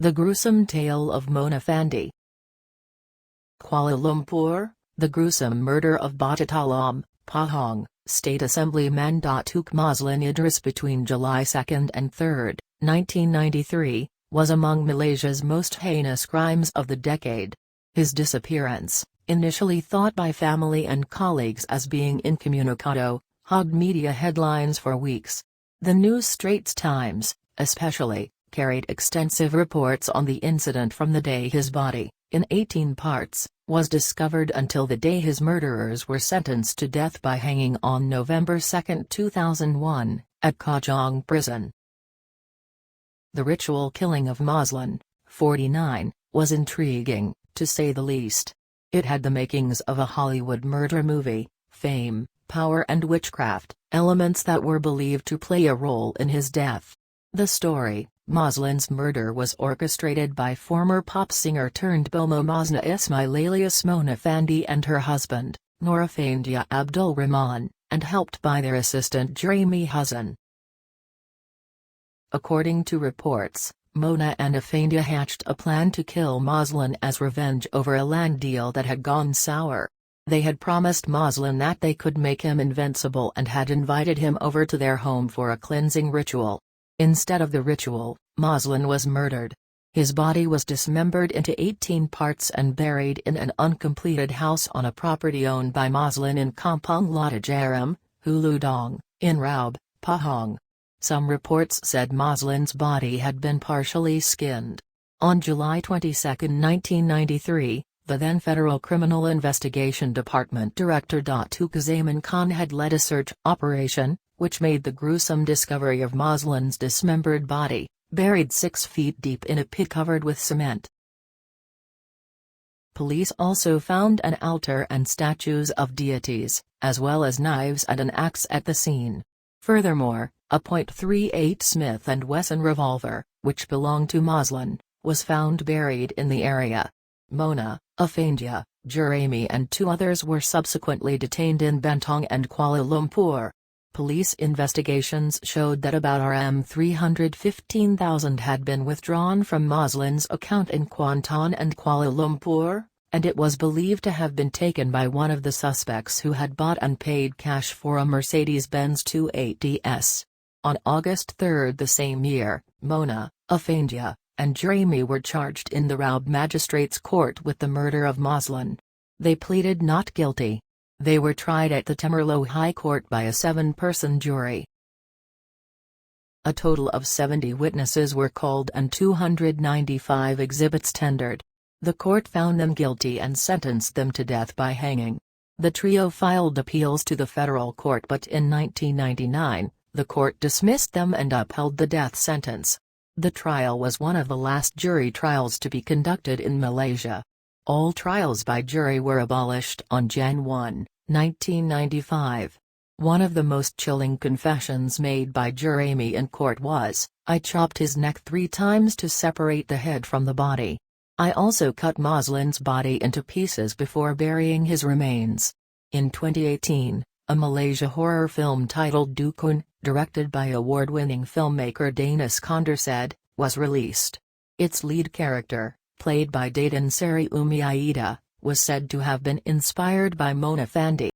The Gruesome Tale of Mona Fendi. Kuala Lumpur, the gruesome murder of Batatalam, Pahang, State Assemblyman Datuk Mazlan Idris between July 2 and 3, 1993, was among Malaysia's most heinous crimes of the decade. His disappearance, initially thought by family and colleagues as being incommunicado, hogged media headlines for weeks. The New Straits Times, especially, carried extensive reports on the incident from the day his body, in 18 parts, was discovered until the day his murderers were sentenced to death by hanging on November 2, 2001, at Kajang Prison. The ritual killing of Mazlan, 49, was intriguing, to say the least. It had the makings of a Hollywood murder movie: fame, power and witchcraft, elements that were believed to play a role in his death. The story, Mazlan's murder, was orchestrated by former pop singer turned Bomo Mazna Ismail alias Mona Fendi and her husband, Nur Effendy Abdul Rahman, and helped by their assistant Jeremy Hussain. According to reports, Mona and Effendy hatched a plan to kill Mazlan as revenge over a land deal that had gone sour. They had promised Mazlan that they could make him invincible and had invited him over to their home for a cleansing ritual. Instead of the ritual, Mazlan was murdered. His body was dismembered into 18 parts and buried in an uncompleted house on a property owned by Mazlan in Kampung Lata Jaram, Hulu Dong, in Raub, Pahang. Some reports said Mazlan's body had been partially skinned. On July 22, 1993, the then Federal Criminal Investigation Department Director Datuk Zaman Khan had led a search operation, which made the gruesome discovery of Mazlan's dismembered body, buried 6 feet deep in a pit covered with cement. Police also found an altar and statues of deities, as well as knives and an axe at the scene. Furthermore, a .38 Smith & Wesson revolver, which belonged to Mazlan, was found buried in the area. Mona, Effendy, Jeremy and 2 others were subsequently detained in Bentong and Kuala Lumpur. Police investigations showed that about Rm315,000 had been withdrawn from Mazlan's account in Kuantan and Kuala Lumpur, and it was believed to have been taken by one of the suspects who had bought and paid cash for a Mercedes-Benz 280S. On August 3 the same year, Mona, Effendy, and Jeremy were charged in the Raub Magistrates Court with the murder of Mazlan. They pleaded not guilty. They were tried at the Temerloh High Court by a 7-person jury. A total of 70 witnesses were called and 295 exhibits tendered. The court found them guilty and sentenced them to death by hanging. The trio filed appeals to the federal court, but in 1999, the court dismissed them and upheld the death sentence. The trial was one of the last jury trials to be conducted in Malaysia. All trials by jury were abolished on Jan 1, 1995. One of the most chilling confessions made by Jeremy in court was, "I chopped his neck 3 times to separate the head from the body. I also cut Mazlan's body into pieces before burying his remains." In 2018, a Malaysia horror film titled Dukun, directed by award-winning filmmaker Dana Skondersaid, was released. Its lead character, played by Dadan Seri Umi Aida, was said to have been inspired by Mona Fendi.